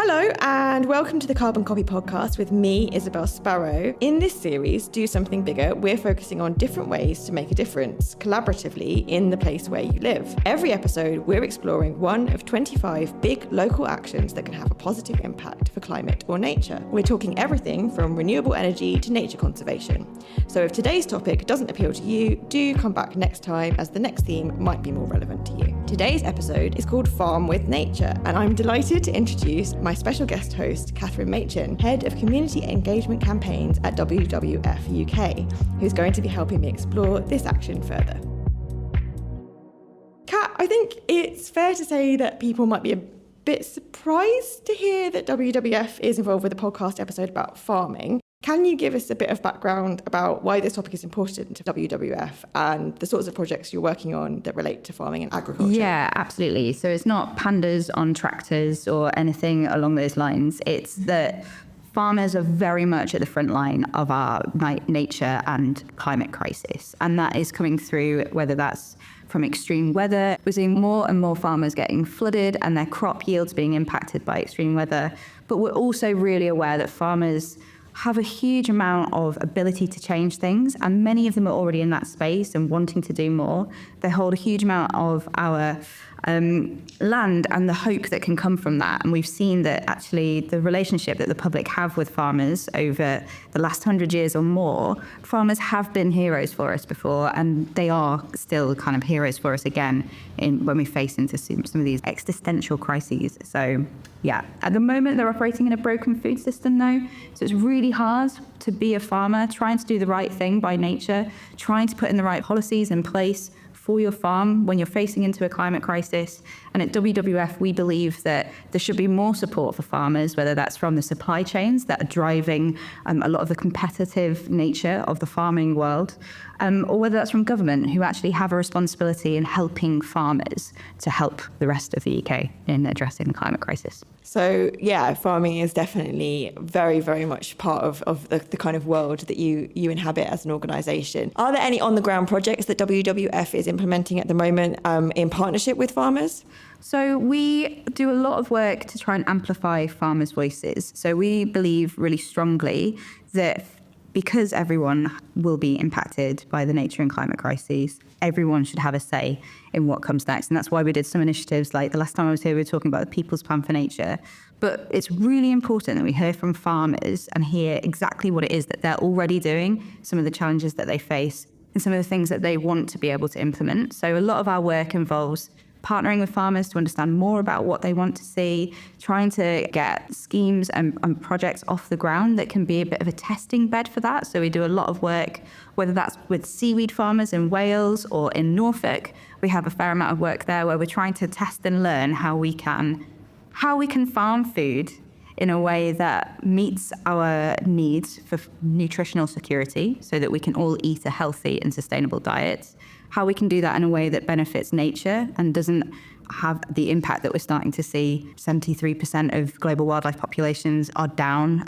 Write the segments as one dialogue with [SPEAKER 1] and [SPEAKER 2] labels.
[SPEAKER 1] Hello and welcome to the Carbon Copy podcast with me, Isabelle Sparrow. In this series, Do Something Bigger, we're focusing on different ways to make a difference collaboratively in the place where you live. Every episode, we're exploring one of 25 big local actions that can have a positive impact for climate or nature. We're talking everything from renewable energy to nature conservation. So if today's topic doesn't appeal to you, do come back next time as the next theme might be more relevant to you. Today's episode is called Farm with Nature, and I'm delighted to introduce my special guest host, Kathryn Machin, Head of Community Engagement Campaigns at WWF UK, who's going to be helping me explore this action further. Kat, I think it's fair to say that people might be a bit surprised to hear that WWF is involved with a podcast episode about farming. Can you give us a bit of background about why this topic is important to WWF and the sorts of projects you're working on that relate to farming and agriculture?
[SPEAKER 2] Yeah, absolutely. So it's not pandas on tractors or anything along those lines. It's that farmers are very much at the front line of our nature and climate crisis. And that is coming through, whether that's from extreme weather. We're seeing more and more farmers getting flooded and their crop yields being impacted by extreme weather. But we're also really aware that farmers have a huge amount of ability to change things, and many of them are already in that space and wanting to do more. They hold a huge amount of our land and the hope that can come from that. And we've seen that actually the relationship that the public have with farmers over the last 100 years or more, farmers have been heroes for us before, and they are still kind of heroes for us again when we face into some of these existential crises. So yeah, at the moment they're operating in a broken food system though. So it's really hard to be a farmer, trying to do the right thing by nature, trying to put in the right policies in place for your farm when you're facing into a climate crisis. And at WWF, we believe that there should be more support for farmers, whether that's from the supply chains that are driving a lot of the competitive nature of the farming world, or whether that's from government, who actually have a responsibility in helping farmers to help the rest of the UK in addressing the climate crisis.
[SPEAKER 1] So yeah, farming is definitely very, very much part of the kind of world that you inhabit as an organisation. Are there any on-the-ground projects that WWF is implementing at the moment in partnership with farmers?
[SPEAKER 2] So we do a lot of work to try and amplify farmers' voices. So we believe really strongly that because everyone will be impacted by the nature and climate crises, everyone should have a say in what comes next. And that's why we did some initiatives like the last time I was here, we were talking about the People's Plan for Nature. But it's really important that we hear from farmers and hear exactly what it is that they're already doing, some of the challenges that they face, and some of the things that they want to be able to implement. So a lot of our work involves partnering with farmers to understand more about what they want to see, trying to get schemes and projects off the ground that can be a bit of a testing bed for that. So we do a lot of work, whether that's with seaweed farmers in Wales or in Norfolk. We have a fair amount of work there where we're trying to test and learn how we can farm food in a way that meets our needs for nutritional security so that we can all eat a healthy and sustainable diet. How we can do that in a way that benefits nature and doesn't have the impact that we're starting to see. 73% of global wildlife populations are down.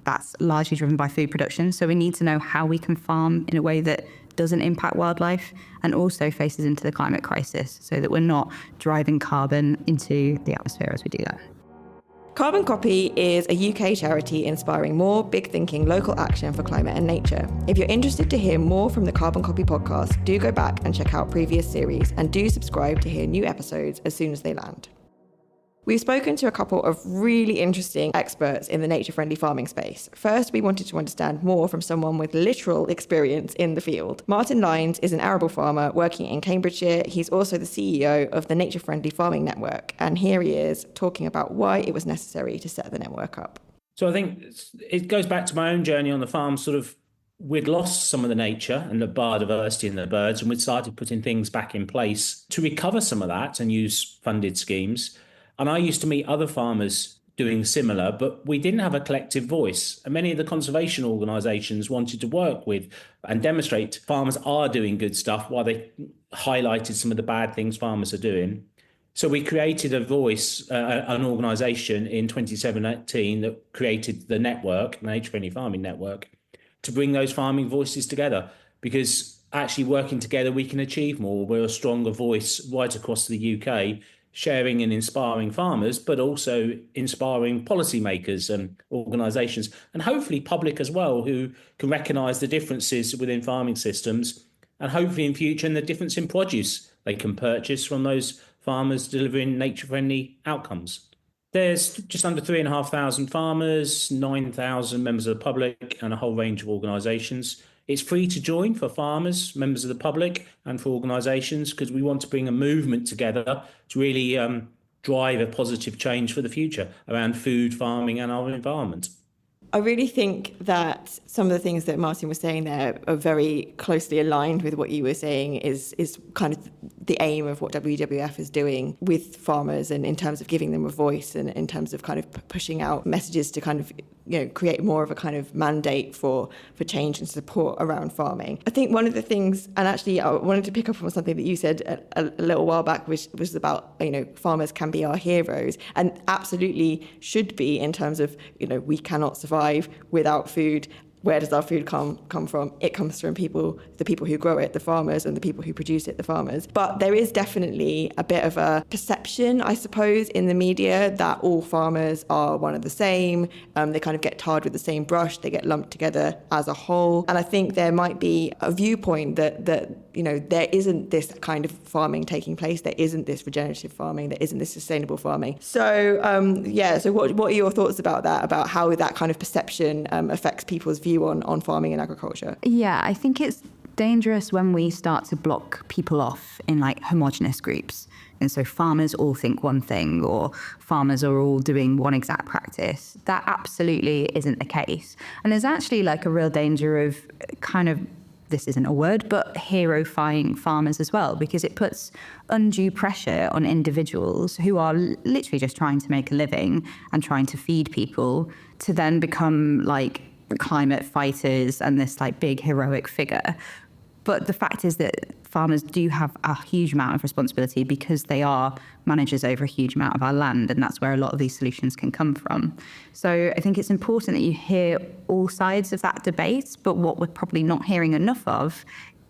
[SPEAKER 2] That's largely driven by food production. So we need to know how we can farm in a way that doesn't impact wildlife and also faces into the climate crisis so that we're not driving carbon into the atmosphere as we do that.
[SPEAKER 1] Carbon Copy is a UK charity inspiring more big thinking local action for climate and nature. If you're interested to hear more from the Carbon Copy podcast, do go back and check out previous series and do subscribe to hear new episodes as soon as they land. We've spoken to a couple of really interesting experts in the nature-friendly farming space. First, we wanted to understand more from someone with literal experience in the field. Martin Lyons is an arable farmer working in Cambridgeshire. He's also the CEO of the Nature-Friendly Farming Network. And here he is talking about why it was necessary to set the network up.
[SPEAKER 3] So I think it goes back to my own journey on the farm. We'd lost some of the nature and the biodiversity and the birds, and we'd started putting things back in place to recover some of that and use funded schemes. And I used to meet other farmers doing similar, but we didn't have a collective voice. And many of the conservation organisations wanted to work with and demonstrate farmers are doing good stuff while they highlighted some of the bad things farmers are doing. So we created a voice, an organisation in 2017 that created the network, the Nature Friendly Farming Network, to bring those farming voices together. Because actually working together, we can achieve more. We're a stronger voice right across the UK sharing and inspiring farmers, but also inspiring policymakers and organisations, and hopefully public as well, who can recognise the differences within farming systems, and hopefully in future and the difference in produce they can purchase from those farmers delivering nature-friendly outcomes. There's just under 3,500 farmers, 9,000 members of the public, and a whole range of organisations. It's free to join for farmers, members of the public, and for organisations, because we want to bring a movement together to really drive a positive change for the future around food, farming, and our environment.
[SPEAKER 1] I really think that some of the things that Martin was saying there are very closely aligned with what you were saying is kind of the aim of what WWF is doing with farmers, and in terms of giving them a voice, and in terms of kind of pushing out messages to kind of, you know, create more of a kind of mandate for change and support around farming. I think one of the things, and actually I wanted to pick up on something that you said a little while back, which was about, you know, farmers can be our heroes, and absolutely should be, in terms of, you know, we cannot survive without food. Where does our food come from? It comes from the people who grow it, the farmers, and the people who produce it, the farmers. But there is definitely a bit of a perception, I suppose, in the media that all farmers are one and the same. They kind of get tarred with the same brush. They get lumped together as a whole. And I think there might be a viewpoint that you know, there isn't this kind of farming taking place. There isn't this regenerative farming. There isn't this sustainable farming. So, so what are your thoughts about that, about how that kind of perception affects people's view on farming and agriculture?
[SPEAKER 2] Yeah, I think it's dangerous when we start to block people off in like homogenous groups. And so farmers all think one thing, or farmers are all doing one exact practice. That absolutely isn't the case. And there's actually like a real danger of kind of, this isn't a word, but hero-fying farmers as well, because it puts undue pressure on individuals who are literally just trying to make a living and trying to feed people to then become like climate fighters and this like big heroic figure. But the fact is that farmers do have a huge amount of responsibility because they are managers over a huge amount of our land, and that's where a lot of these solutions can come from. So I think it's important that you hear all sides of that debate, but what we're probably not hearing enough of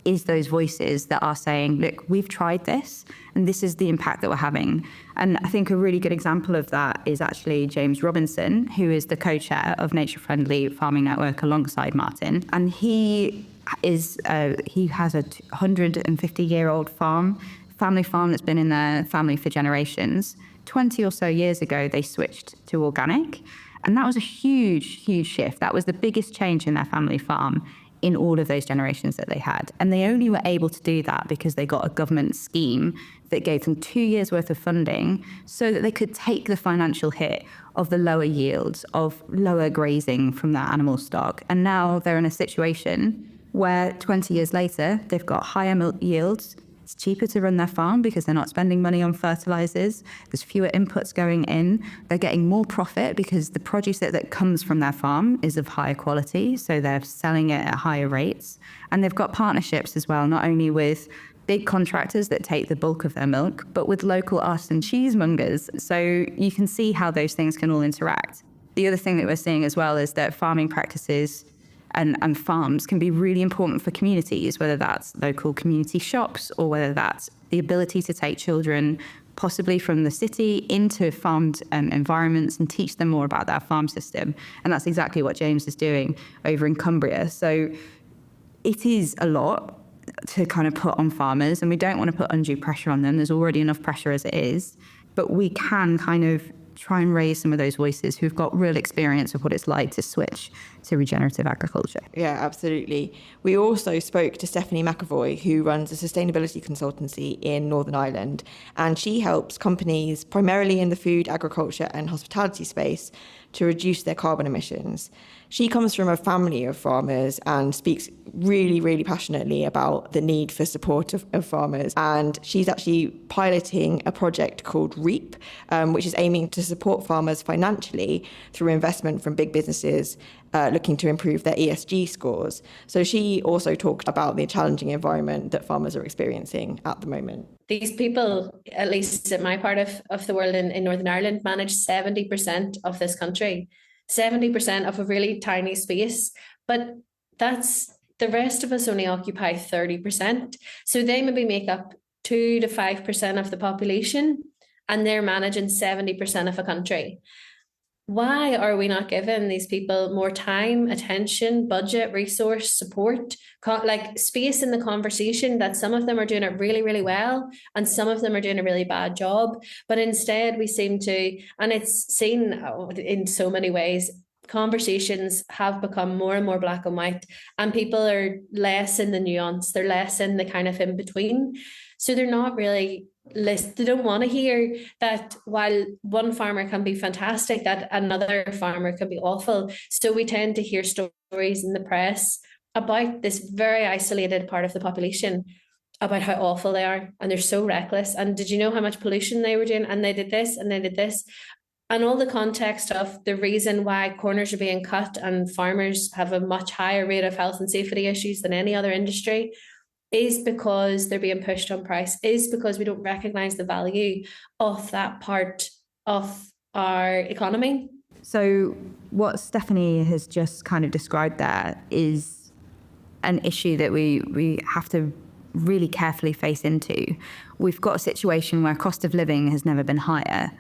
[SPEAKER 2] is those voices that are saying, look, we've tried this and this is the impact that we're having. And I think a really good example of that is actually James Robinson, who is the co-chair of Nature Friendly Farming Network alongside Martin. And he has a 150-year-old family farm that's been in their family for generations. 20 or so years ago, they switched to organic. And that was a huge, huge shift. That was the biggest change in their family farm in all of those generations that they had. And they only were able to do that because they got a government scheme that gave them 2 years worth of funding so that they could take the financial hit of the lower yields, of lower grazing from their animal stock. And now they're in a situation where 20 years later, they've got higher milk yields. It's cheaper to run their farm because they're not spending money on fertilizers. There's fewer inputs going in. They're getting more profit because the produce that comes from their farm is of higher quality, so they're selling it at higher rates. And they've got partnerships as well, not only with big contractors that take the bulk of their milk, but with local artisan cheesemongers. So you can see how those things can all interact. The other thing that we're seeing as well is that farming practices and farms can be really important for communities, whether that's local community shops or whether that's the ability to take children possibly from the city into farmed environments and teach them more about their farm system. And that's exactly what James is doing over in Cumbria. So it is a lot to kind of put on farmers, and we don't want to put undue pressure on them. There's already enough pressure as it is, but we can kind of try and raise some of those voices who've got real experience of what it's like to switch to regenerative agriculture.
[SPEAKER 1] Yeah, absolutely. We also spoke to Stephanie McEvoy, who runs a sustainability consultancy in Northern Ireland, and she helps companies primarily in the food, agriculture and hospitality space to reduce their carbon emissions. She comes from a family of farmers and speaks really, really passionately about the need for support of farmers. And she's actually piloting a project called REAP, which is aiming to support farmers financially through investment from big businesses looking to improve their ESG scores. So she also talked about the challenging environment that farmers are experiencing at the moment.
[SPEAKER 4] These people, at least in my part of the world in Northern Ireland, manage 70% of this country, 70% of a really tiny space. But that's the rest of us only occupy 30%. So they maybe make up 2 to 5% of the population. and they're managing 70% of a country. Why are we not giving these people more time, attention, budget, resource, support, like space in the conversation? That some of them are doing it really, really well and some of them are doing a really bad job. But instead we seem to, and it's seen in so many ways, conversations have become more and more black and white, and people are less in the nuance, they're less in the kind of in between. So they're not really they don't want to hear that while one farmer can be fantastic, that another farmer can be awful. So we tend to hear stories in the press about this very isolated part of the population, about how awful they are and they're so reckless. And did you know how much pollution they were doing? And they did this and they did this. And all the context of the reason why corners are being cut and farmers have a much higher rate of health and safety issues than any other industry is because they're being pushed on price, is because we don't recognise the value of that part of our economy.
[SPEAKER 2] So what Stephanie has just kind of described there is an issue that we have to really carefully face into. We've got a situation where cost of living has never been higher,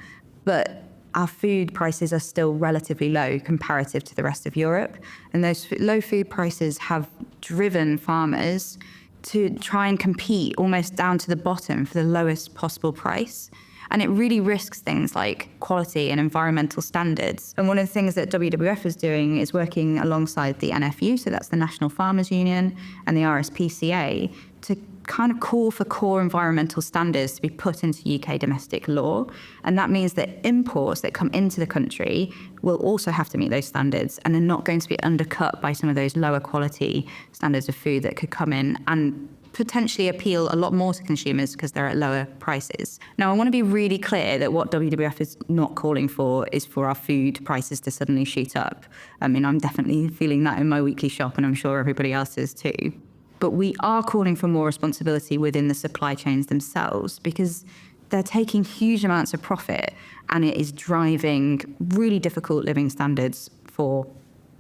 [SPEAKER 2] but our food prices are still relatively low comparative to the rest of Europe. And those low food prices have driven farmers to try and compete almost down to the bottom for the lowest possible price. And it really risks things like quality and environmental standards. And one of the things that WWF is doing is working alongside the NFU, so that's the National Farmers Union, and the RSPCA, to kind of call for core environmental standards to be put into UK domestic law. And that means that imports that come into the country will also have to meet those standards and are not going to be undercut by some of those lower quality standards of food that could come in and potentially appeal a lot more to consumers because they're at lower prices. Now, I want to be really clear that what WWF is not calling for is for our food prices to suddenly shoot up. I mean, I'm definitely feeling that in my weekly shop, and I'm sure everybody else is too. But we are calling for more responsibility within the supply chains themselves, because they're taking huge amounts of profit and it is driving really difficult living standards for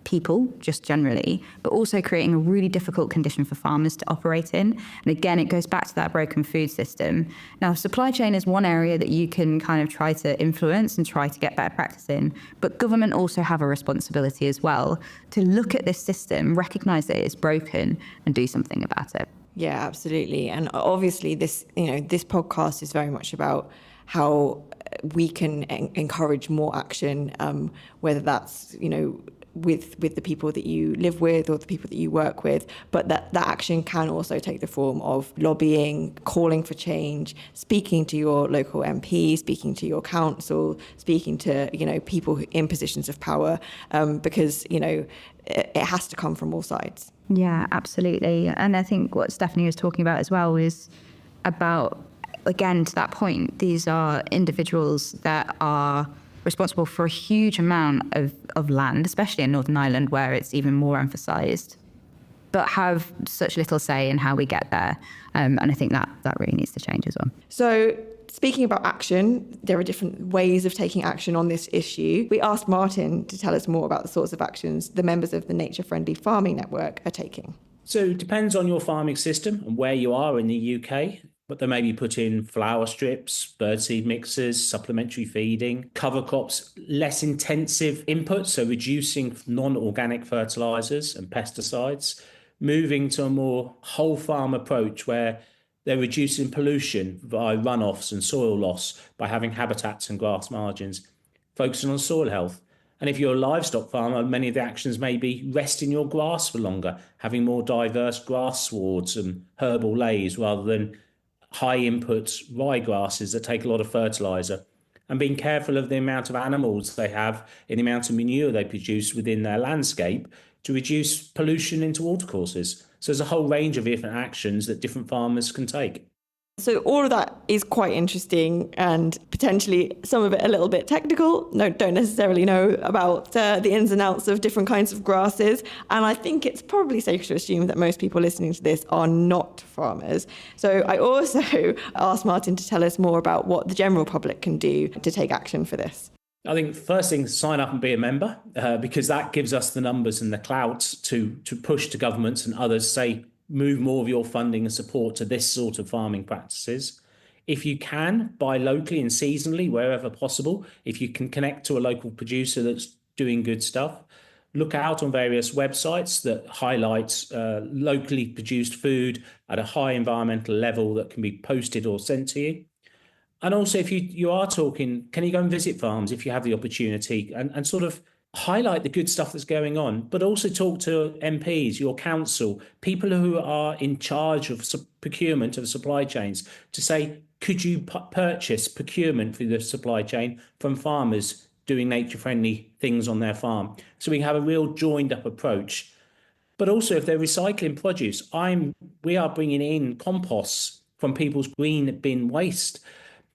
[SPEAKER 2] people just generally, but also creating a really difficult condition for farmers to operate in. And again, it goes back to that broken food system. Now, supply chain is one area that you can kind of try to influence and try to get better practice in, but government also have a responsibility as well to look at this system, recognise that it's broken and do something about it.
[SPEAKER 1] Yeah, absolutely. And obviously this podcast is very much about how we can encourage more action, whether that's, with the people that you live with or the people that you work with, but that action can also take the form of lobbying, calling for change, speaking to your local MP, speaking to your council, speaking to, people in positions of power, because, it has to come from all sides.
[SPEAKER 2] Yeah, absolutely. And I think what Stephanie was talking about as well is about, again, to that point, these are individuals that are responsible for a huge amount of land, especially in Northern Ireland, where it's even more emphasised, but have such little say in how we get there. And I think that really needs to change as well. So
[SPEAKER 1] speaking about action, there are different ways of taking action on this issue. We asked Martin to tell us more about the sorts of actions the members of the Nature Friendly Farming Network are taking.
[SPEAKER 3] So it depends on your farming system and where you are in the UK. But they may be put in flower strips, birdseed mixes, supplementary feeding, cover crops, less intensive inputs, so reducing non-organic fertilisers and pesticides, moving to a more whole farm approach where they're reducing pollution by runoffs and soil loss by having habitats and grass margins, focusing on soil health. And if you're a livestock farmer, many of the actions may be resting your grass for longer, having more diverse grass swards and herbal lays rather than high input ryegrasses that take a lot of fertiliser, and being careful of the amount of animals they have and the amount of manure they produce within their landscape to reduce pollution into watercourses. So there's a whole range of different actions that different farmers can take.
[SPEAKER 1] So all of that is quite interesting and potentially some of it a little bit technical. Don't necessarily know about the ins and outs of different kinds of grasses. And I think it's probably safe to assume that most people listening to this are not farmers. So I also asked Martin to tell us more about what the general public can do to take action for this.
[SPEAKER 3] I think first thing, sign up and be a member, because that gives us the numbers and the clout to push to governments and others, say, move more of your funding and support to this sort of farming practices. If you can, buy locally and seasonally wherever possible. If you can connect to a local producer that's doing good stuff, look out on various websites that highlight locally produced food at a high environmental level that can be posted or sent to you. And also, if you are talking, can you go and visit farms if you have the opportunity, and sort of highlight the good stuff that's going on, but also talk to MPs, your council, people who are in charge of procurement of supply chains, to say, could you purchase procurement for the supply chain from farmers doing nature-friendly things on their farm? So we have a real joined-up approach. But also, if they're recycling produce, we are bringing in composts from people's green bin waste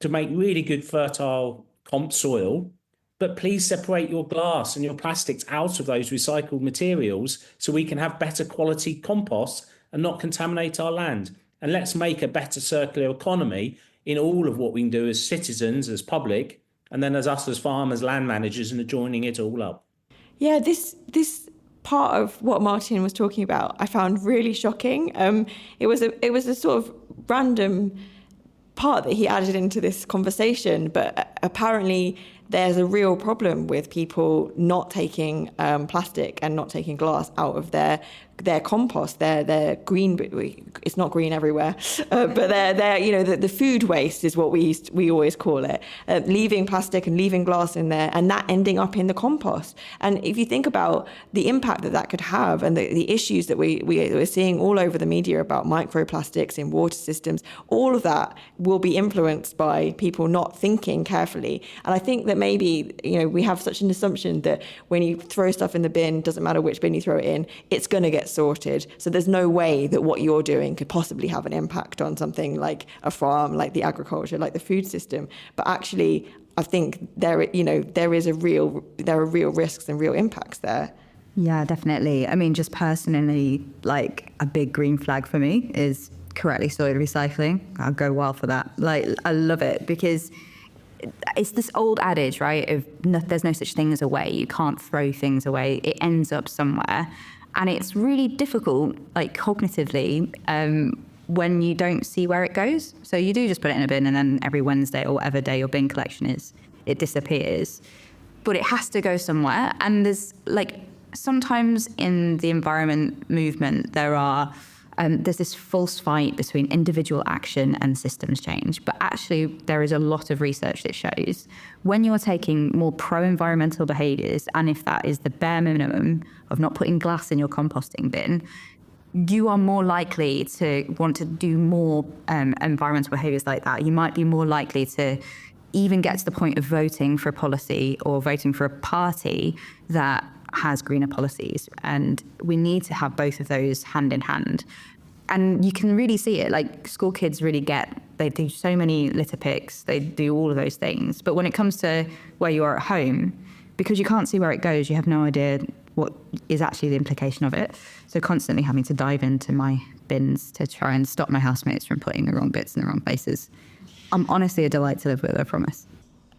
[SPEAKER 3] to make really good fertile comp soil. But please separate your glass and your plastics out of those recycled materials so we can have better quality compost and not contaminate our land. And let's make a better circular economy in all of what we can do as citizens, as public, and then as us as farmers, land managers, and joining it all up.
[SPEAKER 1] Yeah, this part of what Martin was talking about, I found really shocking. It was a sort of random part that he added into this conversation, but apparently there's a real problem with people not taking plastic and not taking glass out of their compost, their green. It's not green everywhere, but they're the food waste is what we always call it. Leaving plastic and leaving glass in there, and that ending up in the compost. And if you think about the impact that could have, and the issues that we're seeing all over the media about microplastics in water systems, all of that will be influenced by people not thinking carefully. And I think that maybe we have such an assumption that when you throw stuff in the bin, doesn't matter which bin you throw it in, it's going to get sorted. So there's no way that what you're doing could possibly have an impact on something like a farm, like the agriculture, like the food system. But actually, I think there are real risks and real impacts there.
[SPEAKER 2] Yeah, definitely. I mean, just personally, like a big green flag for me is correctly sorted recycling. I'll go wild for that. Like, I love it because it's this old adage, right, of there's no such thing as a way. You can't throw things away. It ends up somewhere. And it's really difficult, like cognitively, when you don't see where it goes. So you do just put it in a bin, and then every Wednesday or whatever day your bin collection is, it disappears. But it has to go somewhere. And there's sometimes in the environment movement, there's this false fight between individual action and systems change. But actually, there is a lot of research that shows when you're taking more pro-environmental behaviours, and if that is the bare minimum of not putting glass in your composting bin, you are more likely to want to do more environmental behaviours like that. You might be more likely to even get to the point of voting for a policy or voting for a party that has greener policies. And we need to have both of those hand in hand. And you can really see it, like school kids really they do so many litter picks, they do all of those things. But when it comes to where you are at home, because you can't see where it goes, you have no idea what is actually the implication of it. So constantly having to dive into my bins to try and stop my housemates from putting the wrong bits in the wrong places. I'm honestly a delight to live with, I promise.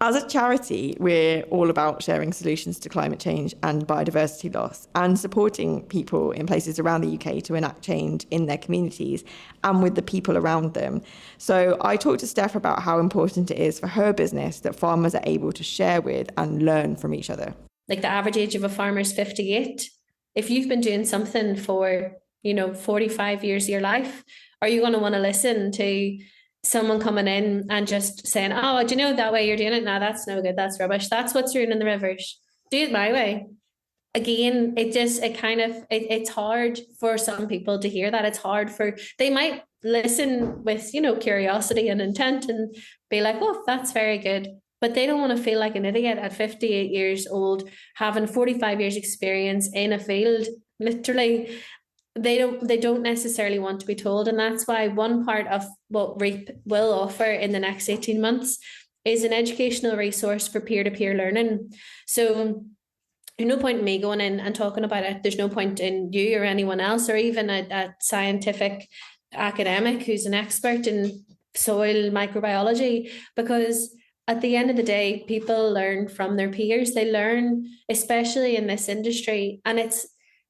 [SPEAKER 1] As a charity, we're all about sharing solutions to climate change and biodiversity loss and supporting people in places around the UK to enact change in their communities and with the people around them. So I talked to Steph about how important it is for her business that farmers are able to share with and learn from each other.
[SPEAKER 4] Like the average age of a farmer is 58. If you've been doing something for, 45 years of your life, are you going to want to listen to someone coming in and just saying, oh, do you know that way you're doing it? No, that's no good. That's rubbish. That's what's ruining the rivers. Do it my way. Again, it's hard for some people to hear that. It's hard they might listen with, curiosity and intent and be like, oh, that's very good. But they don't want to feel like an idiot at 58 years old, having 45 years experience in a field, literally. They don't necessarily want to be told. And that's why one part of what REAP will offer in the next 18 months is an educational resource for peer-to-peer learning. So there's no point in me going in and talking about it. There's no point in you or anyone else, or even a scientific academic who's an expert in soil microbiology, because at the end of the day, people learn from their peers. They learn, especially in this industry, and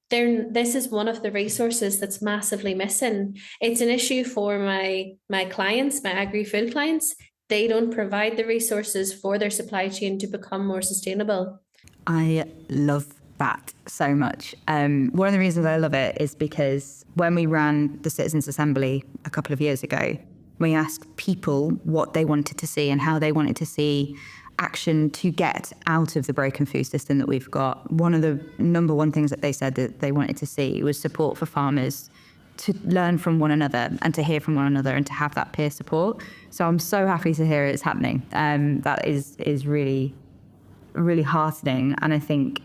[SPEAKER 4] this is one of the resources that's massively missing. It's an issue for my clients, my agri-food clients. They don't provide the resources for their supply chain to become more sustainable.
[SPEAKER 2] I love that so much. One of the reasons I love it is because when we ran the Citizens Assembly a couple of years ago, we asked people what they wanted to see and how they wanted to see action to get out of the broken food system that we've got. One of the number one things that they said that they wanted to see was support for farmers to learn from one another and to hear from one another and to have that peer support. So I'm so happy to hear it's happening. That is really, really heartening, and I think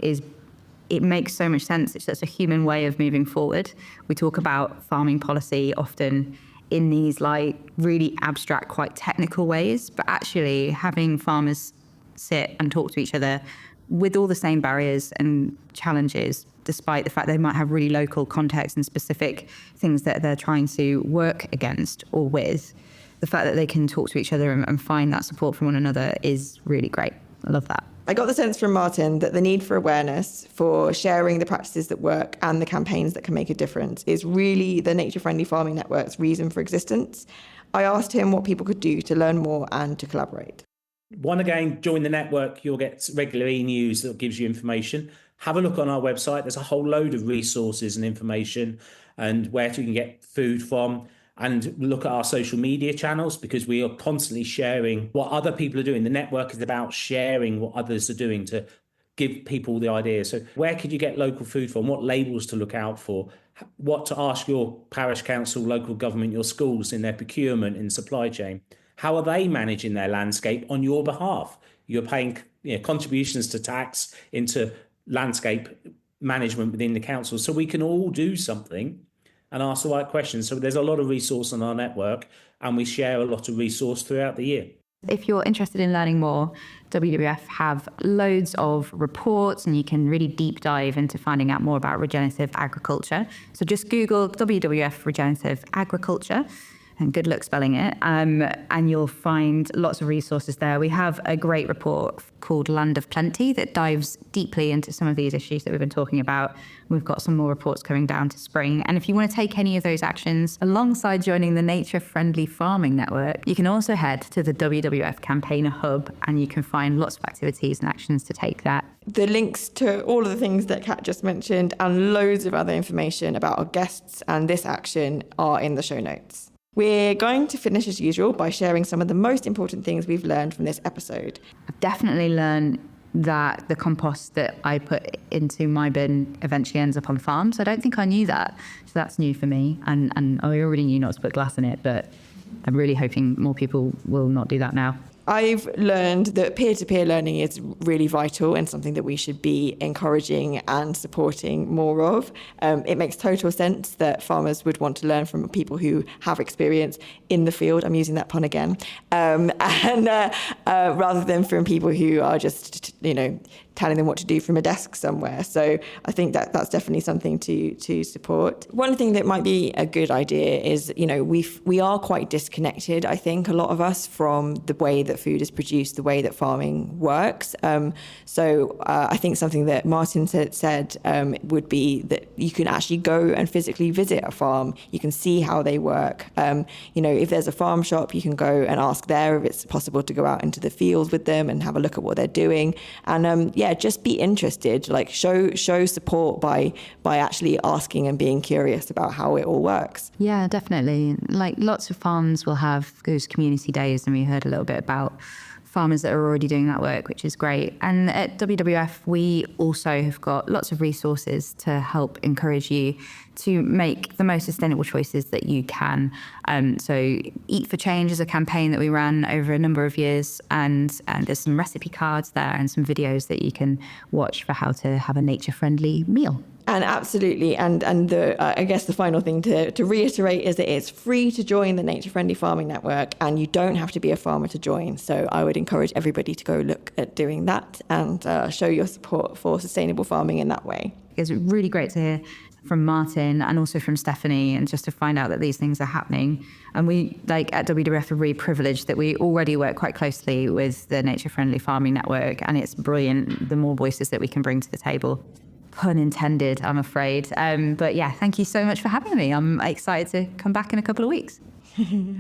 [SPEAKER 2] it makes so much sense. It's such a human way of moving forward. We talk about farming policy often in these like really abstract, quite technical ways, but actually having farmers sit and talk to each other with all the same barriers and challenges, despite the fact they might have really local context and specific things that they're trying to work against or with, the fact that they can talk to each other and find that support from one another is really great. I love that.
[SPEAKER 1] I got the sense from Martin that the need for awareness, for sharing the practices that work and the campaigns that can make a difference is really the Nature Friendly Farming Network's reason for existence. I asked him what people could do to learn more and to collaborate.
[SPEAKER 3] One, again, join the network. You'll get regular e-news that gives you information. Have a look on our website. There's a whole load of resources and information and where you can get food from. And look at our social media channels, because we are constantly sharing what other people are doing. The network is about sharing what others are doing to give people the ideas. So where could you get local food from? What labels to look out for? What to ask your parish council, local government, your schools in their procurement and supply chain? How are they managing their landscape on your behalf? You're paying contributions to tax into landscape management within the council. So we can all do something and ask the right questions. So there's a lot of resource on our network, and we share a lot of resource throughout the year.
[SPEAKER 2] If you're interested in learning more, WWF have loads of reports, and you can really deep dive into finding out more about regenerative agriculture. So just Google WWF regenerative agriculture, and good luck spelling it, and you'll find lots of resources there. We have a great report called Land of Plenty that dives deeply into some of these issues that we've been talking about. We've got some more reports coming down to spring. And if you want to take any of those actions alongside joining the Nature Friendly Farming Network, you can also head to the WWF Campaigner Hub, and you can find lots of activities and actions to take that.
[SPEAKER 1] The links to all of the things that Kat just mentioned and loads of other information about our guests and this action are in the show notes. We're going to finish as usual by sharing some of the most important things we've learned from this episode.
[SPEAKER 2] I've definitely learned that the compost that I put into my bin eventually ends up on farms. I don't think I knew that. So that's new for me. And I already knew not to put glass in it, but I'm really hoping more people will not do that now.
[SPEAKER 1] I've learned that peer-to-peer learning is really vital and something that we should be encouraging and supporting more of. It makes total sense that farmers would want to learn from people who have experience in the field. I'm using that pun again. Rather than from people who are just, telling them what to do from a desk somewhere. So I think that's definitely something to support. One thing that might be a good idea is, we are quite disconnected, I think, a lot of us, from the way that food is produced, the way that farming works. So I think something that Martin said would be that you can actually go and physically visit a farm. You can see how they work. If there's a farm shop, you can go and ask there if it's possible to go out into the fields with them and have a look at what they're doing. And just be interested, show support by actually asking and being curious about how it all works.
[SPEAKER 2] Yeah, definitely. Lots of farms will have those community days, and we heard a little bit about farmers that are already doing that work, which is great. And at WWF, we also have got lots of resources to help encourage you to make the most sustainable choices that you can. So Eat for Change is a campaign that we ran over a number of years, and there's some recipe cards there and some videos that you can watch for how to have a nature-friendly meal.
[SPEAKER 1] And absolutely, and I guess the final thing to reiterate is that it's free to join the Nature Friendly Farming Network, and you don't have to be a farmer to join. So I would encourage everybody to go look at doing that and show your support for sustainable farming in that way.
[SPEAKER 2] It's really great to hear from Martin and also from Stephanie, and just to find out that these things are happening. And we, at WWF, are really privileged that we already work quite closely with the Nature Friendly Farming Network, and it's brilliant, the more voices that we can bring to the table. pun intended, I'm afraid. But yeah, thank you so much for having me. I'm excited to come back in a couple of weeks.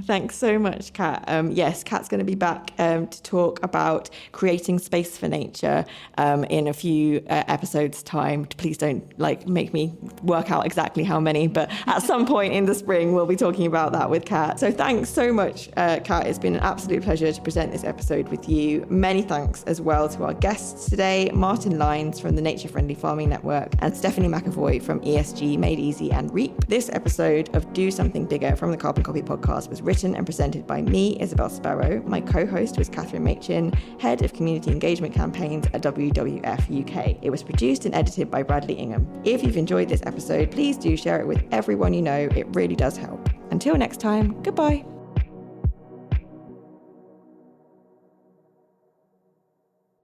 [SPEAKER 1] Thanks so much, Kat. Yes, Kat's going to be back to talk about creating space for nature in a few episodes' time. Please don't make me work out exactly how many, but at some point in the spring we'll be talking about that with Kat. So thanks so much, Kat. It's been an absolute pleasure to present this episode with you. Many thanks as well to our guests today, Martin Lyons from the Nature Friendly Farming Network and Stephanie McEvoy from ESG Made Easy and REAP. This episode of Do Something Bigger from the Carbon Copy podcast was written and presented by me, Isabelle Sparrow. My co-host was Kathryn Machin, Head of Community Engagement Campaigns at WWF UK. It was produced and edited by Bradley Ingham. If you've enjoyed this episode, please do share it with everyone you know. It really does help. Until next time, goodbye.